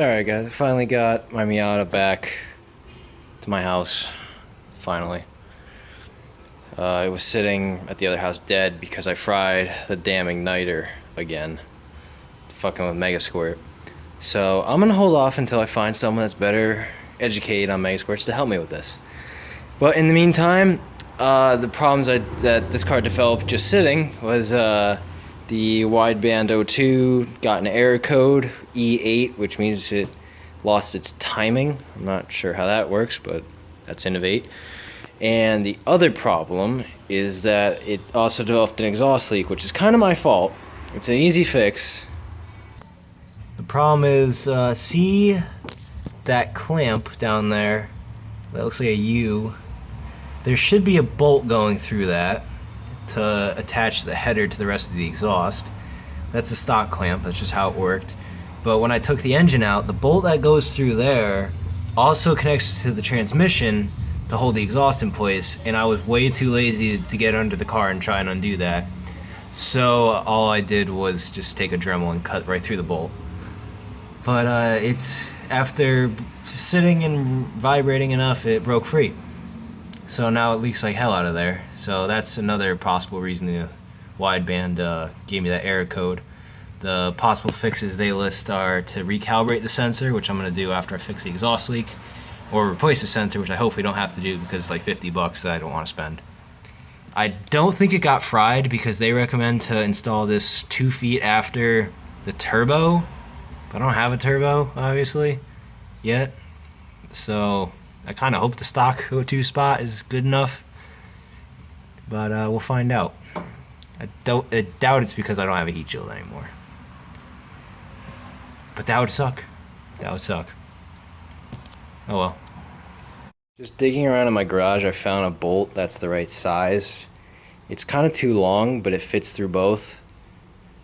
Alright guys, I finally got my Miata back to my house. Finally. It was sitting at the other house dead because I fried the damn igniter again. Fucking with Mega Squirt. So I'm gonna hold off until I find someone that's better educated on Mega Squirts to help me with this. But in the meantime, the problems that this car developed just sitting was the wideband O2 got an error code E8, which means it lost its timing. I'm not sure how that works, but that's innovate. And the other problem is that it also developed an exhaust leak, which is kind of my fault. It's an easy fix. The problem is, see that clamp down there? That looks like a U. There should be a bolt going through that to attach the header to the rest of the exhaust. That's a stock clamp, that's just how it worked. But when I took the engine out, the bolt that goes through there also connects to the transmission to hold the exhaust in place, and I was way too lazy to get under the car and try and undo that. So all I did was just take a Dremel and cut right through the bolt. But it's, after sitting and vibrating enough, it broke free. So now it leaks like hell out of there. So that's another possible reason the wideband gave me that error code. The possible fixes they list are to recalibrate the sensor, which I'm going to do after I fix the exhaust leak, or replace the sensor, which I hopefully don't have to do because it's like $50 that I don't want to spend. I don't think it got fried because they recommend to install this 2 feet after the turbo. But I don't have a turbo, obviously, yet. So I kind of hope the stock O2 spot is good enough, but we'll find out. I doubt it's because I don't have a heat shield anymore. But that would suck. That would suck. Oh well. Just digging around in my garage, I found a bolt that's the right size. It's kind of too long, but it fits through both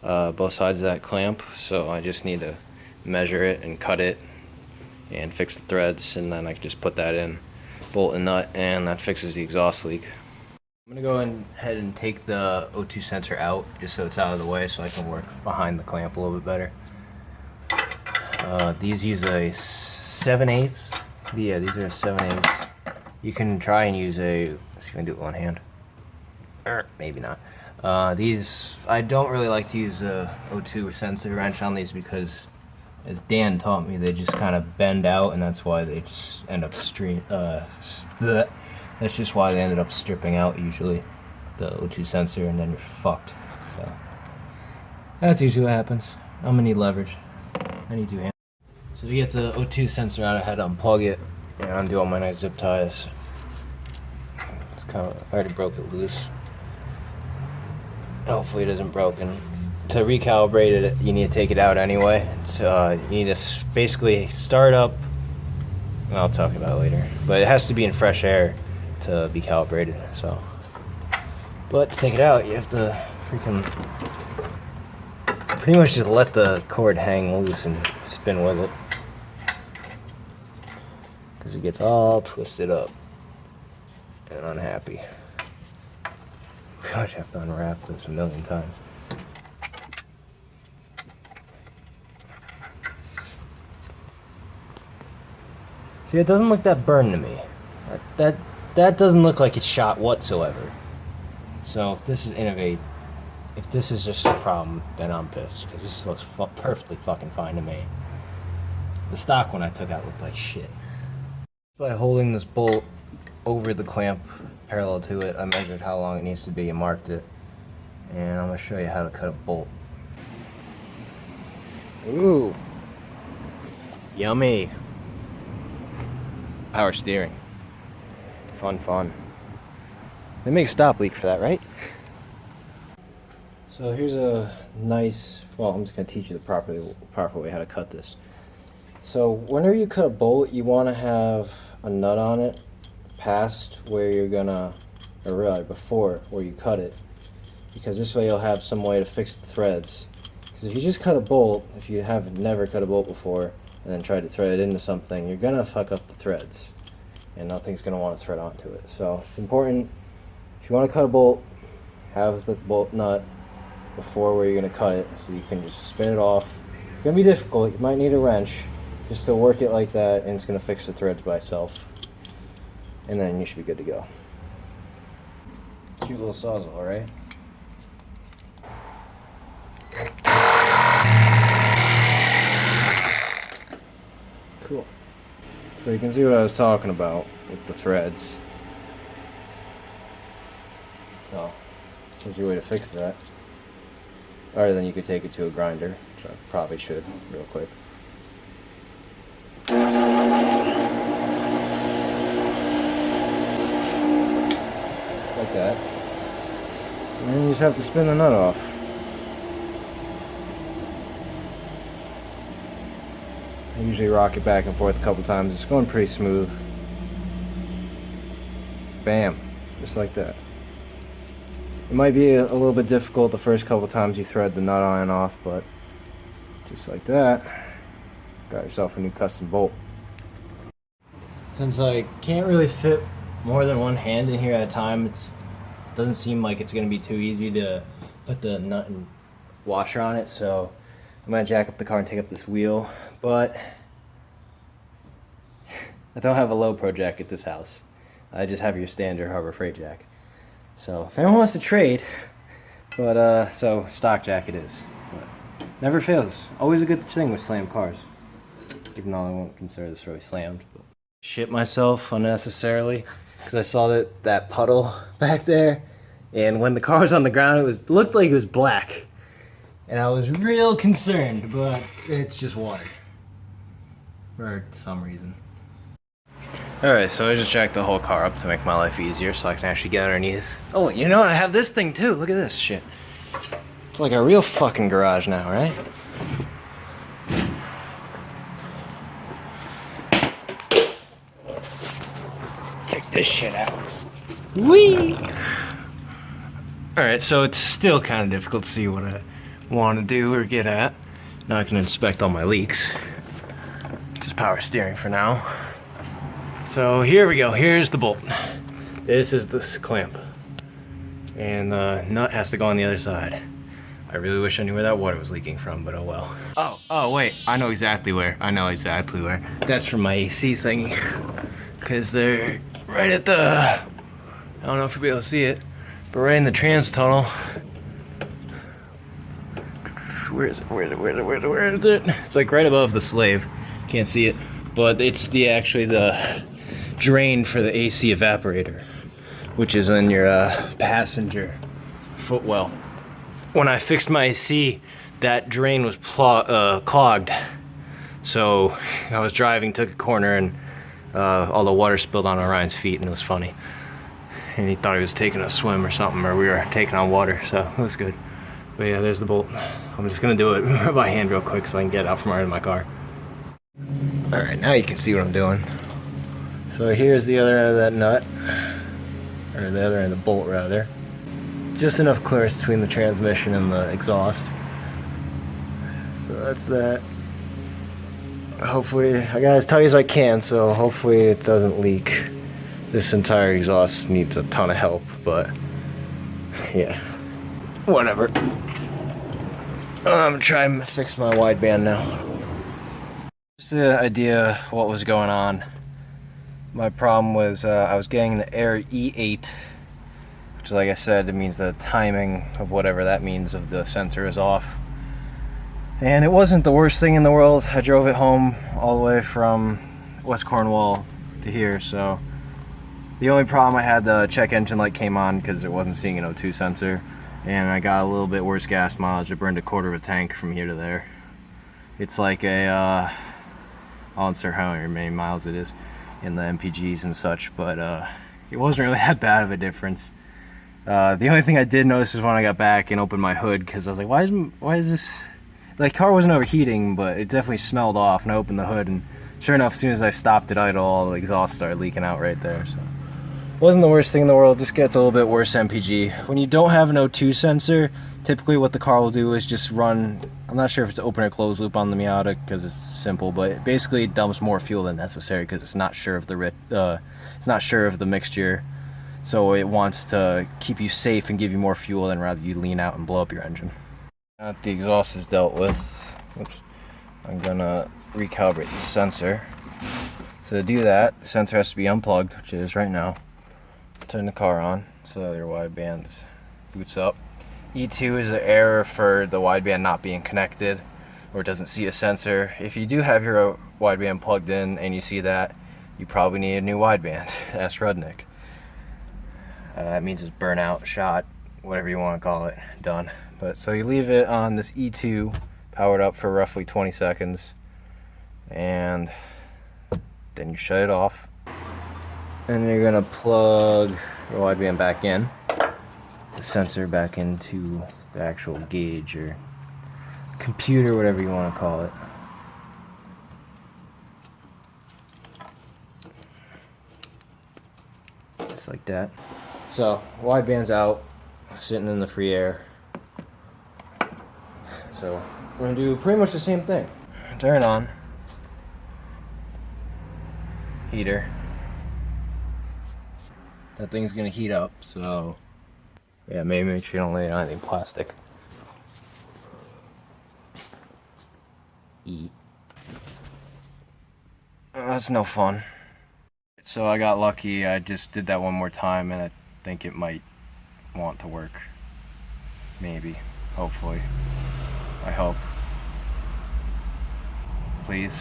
sides of that clamp, so I just need to measure it and cut it and fix the threads, and then I can just put that in, bolt and nut, and that fixes the exhaust leak. I'm gonna go ahead and take the O2 sensor out just so it's out of the way so I can work behind the clamp a little bit better. These use a 7/8. Yeah, these are a 7/8. You can try and use a, let's see if I can do it with one hand. Maybe not. These, I don't really like to use a O2 sensor wrench on these because, as Dan taught me, they just kind of bend out, and that's why they just end up that's just why they ended up stripping out usually, the O2 sensor, and then you're fucked. So that's usually what happens. I'm gonna need leverage. I need 2 hands. So to get the O2 sensor out, I had to unplug it and undo all my nice zip ties. It's kind of, I already broke it loose. Hopefully it isn't broken. To recalibrate it, you need to take it out anyway. It's, you need to basically start up, I'll talk about it later, but it has to be in fresh air to be calibrated, so. But to take it out, you have to freaking pretty much just let the cord hang loose and spin with it, because it gets all twisted up and unhappy. Gosh, I have to unwrap this a million times. See, it doesn't look that burned to me. That doesn't look like it's shot whatsoever. So if this is innovate, if this is just a problem, then I'm pissed, because this looks perfectly fucking fine to me. The stock one I took out looked like shit. By holding this bolt over the clamp parallel to it, I measured how long it needs to be and marked it. And I'm going to show you how to cut a bolt. Ooh. Yummy. Power steering. Fun. They make a stop leak for that, right? So here's a nice, well, I'm just going to teach you the proper way how to cut this. So whenever you cut a bolt, you want to have a nut on it past where you're gonna, or really before where you cut it, because this way you'll have some way to fix the threads. Because if you just cut a bolt, if you have never cut a bolt before and then try to thread it into something, you're gonna fuck up the threads and nothing's gonna want to thread onto it. So it's important, if you want to cut a bolt, have the bolt nut before where you're gonna cut it so you can just spin it off. It's gonna be difficult, you might need a wrench, Just to work it like that, and it's going to fix the threads by itself. And then you should be good to go. Cute little sawzall, right? Cool. So you can see what I was talking about with the threads. So, this is your way to fix that. Or then you could take it to a grinder, which I probably should real quick. Like that. And then you just have to spin the nut off. I usually rock it back and forth a couple times. It's going pretty smooth. Bam. Just like that. It might be a little bit difficult the first couple times you thread the nut on and off, but just like that, got yourself a new custom bolt. Since I can't really fit more than one hand in here at a time, it doesn't seem like it's going to be too easy to put the nut and washer on it, so I'm going to jack up the car and take up this wheel, but I don't have a low pro jack at this house. I just have your standard Harbor Freight jack. So if anyone wants to trade, but so stock jack it is. But never fails. Always a good thing with slammed cars. Even though I won't consider this really slammed. But shit myself unnecessarily because I saw that puddle back there, and when the car was on the ground, it looked like it was black, and I was real concerned. But it's just water for some reason. Alright, so I just jacked the whole car up to make my life easier so I can actually get underneath. Oh, you know what? I have this thing too. Look at this shit. It's like a real fucking garage now, right? Check this shit out. Whee! Alright, so it's still kind of difficult to see what I want to do or get at. Now I can inspect all my leaks. Just power steering for now. So here we go, here's the bolt. This is the clamp. And the nut has to go on the other side. I really wish I knew where that water was leaking from, but oh well. Oh wait, I know exactly where. That's from my AC thingy. Cause they're right at the, I don't know if you'll be able to see it, but right in the trans tunnel. Where is it? It's like right above the slave. Can't see it, but it's actually the drain for the AC evaporator, which is in your passenger footwell. When I fixed my AC, that drain was clogged. So I was driving, took a corner, and all the water spilled on Orion's feet, and it was funny. And he thought he was taking a swim or something, or we were taking on water, so it was good. But yeah, there's the bolt. I'm just gonna do it by hand real quick so I can get it out from under my car. Alright, now you can see what I'm doing. So here's the other end of that nut, or the other end of the bolt rather. Just enough clearance between the transmission and the exhaust. So that's that. Hopefully, I got as tight as I can, so hopefully it doesn't leak. This entire exhaust needs a ton of help, but yeah, whatever. I'm gonna try and fix my wideband now. Just an idea what was going on. My problem was I was getting the error E8, which, like I said, it means the timing of whatever that means of the sensor is off. And it wasn't the worst thing in the world. I drove it home all the way from West Cornwall to here, so the only problem I had, the check engine light came on because it wasn't seeing an O2 sensor, and I got a little bit worse gas mileage. I burned a quarter of a tank from here to there. It's like a, I don't know how many miles it is in the MPGs and such, but it wasn't really that bad of a difference. The only thing I did notice is when I got back and opened my hood, because I was like, why is this, like, car wasn't overheating, but it definitely smelled off, and I opened the hood, and sure enough, as soon as I stopped at idle, all the exhaust started leaking out right there. So wasn't the worst thing in the world, just gets a little bit worse MPG. When you don't have an O2 sensor, typically what the car will do is just run, I'm not sure if it's open or closed loop on the Miata because it's simple, but basically it dumps more fuel than necessary because it's not sure of the mixture, so it wants to keep you safe and give you more fuel than rather you lean out and blow up your engine. Now that the exhaust is dealt with, oops, I'm gonna recalibrate the sensor. So to do that, the sensor has to be unplugged, which it is right now. Turn the car on so your wideband boots up. E2 is an error for the wideband not being connected, or it doesn't see a sensor. If you do have your wideband plugged in and you see that, you probably need a new wideband. Ask Rudnick. That means it's burnout, shot, whatever you want to call it, done. But so you leave it on this E2 powered up for roughly 20 seconds, and then you shut it off. And you're gonna plug your wideband back in, the sensor back into the actual gauge or computer, whatever you want to call it. Just like that. So, wideband's out, sitting in the free air. So, we're gonna do pretty much the same thing. Turn on. Heater. That thing's gonna heat up, so yeah, maybe make sure you don't lay it on anything plastic. That's no fun. So I got lucky, I just did that one more time and I think it might want to work. Maybe, hopefully. I hope. Please.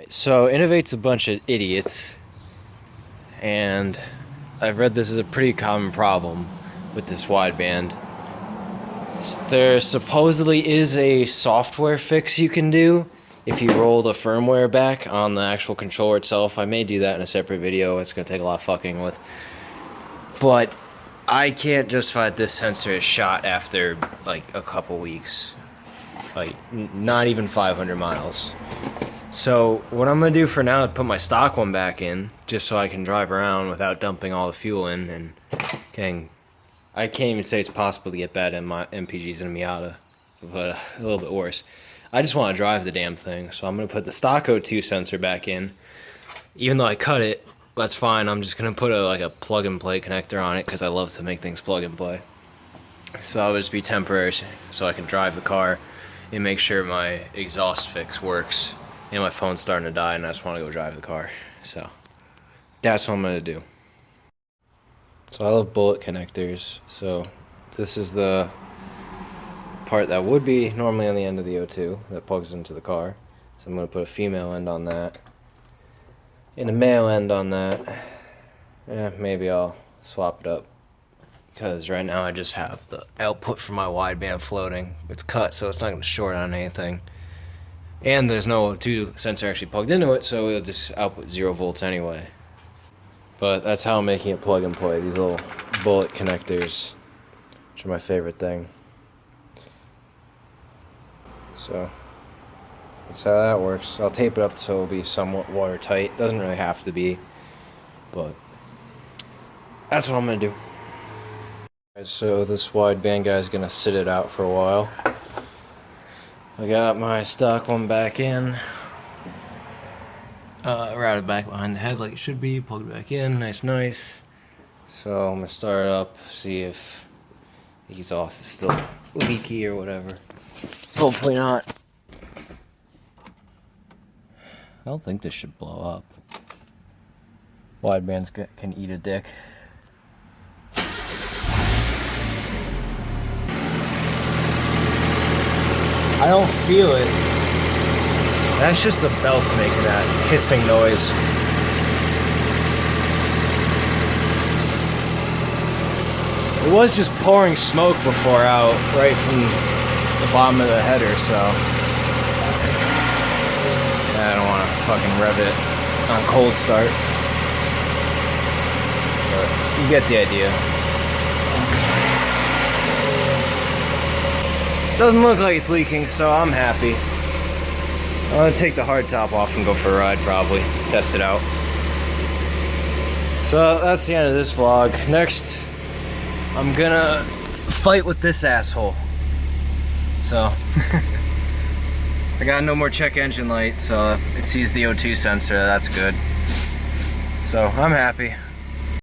So Innovate's a bunch of idiots, and I've read this is a pretty common problem with this wideband. There supposedly is a software fix you can do if you roll the firmware back on the actual controller itself. I may do that in a separate video. It's going to take a lot of fucking with. But I can't justify that this sensor is shot after like a couple weeks. Like not even 500 miles. So what I'm going to do for now is put my stock one back in, just so I can drive around without dumping all the fuel in and getting... I can't even say it's possible to get bad MPGs in a Miata, but a little bit worse. I just want to drive the damn thing, so I'm going to put the stock O2 sensor back in. Even though I cut it, that's fine. I'm just going to put a plug-and-play connector on it because I love to make things plug-and-play. So I'll just be temporary so I can drive the car and make sure my exhaust fix works. And my phone's starting to die and I just want to go drive the car. So that's what I'm going to do. So I love bullet connectors. So this is the part that would be normally on the end of the O2 that plugs into the car. So I'm going to put a female end on that and a male end on that. Yeah, maybe I'll swap it up, because right now I just have the output for my wideband floating. It's cut, so it's not going to short on anything. And there's no O2 sensor actually plugged into it, so it'll just output 0 volts anyway. But that's how I'm making it plug and play. These little bullet connectors, which are my favorite thing. So that's how that works. I'll tape it up so it'll be somewhat watertight. Doesn't really have to be, but that's what I'm gonna do. So this wideband guy is gonna sit it out for a while. I got my stock one back in, routed back behind the head like it should be, plugged back in, nice. So I'm gonna start it up, see if the exhaust is still leaky or whatever. Hopefully not. I don't think this should blow up. Widebands can eat a dick. I don't feel it. That's just the belts making that hissing noise. It was just pouring smoke before out, right from the bottom of the header, so I don't want to fucking rev it on cold start. But you get the idea. Doesn't look like it's leaking, so I'm happy. I'm gonna take the hard top off and go for a ride, probably. Test it out. So that's the end of this vlog. Next, I'm gonna fight with this asshole. So, I got no more check engine light, so it sees the O2 sensor, that's good. So, I'm happy.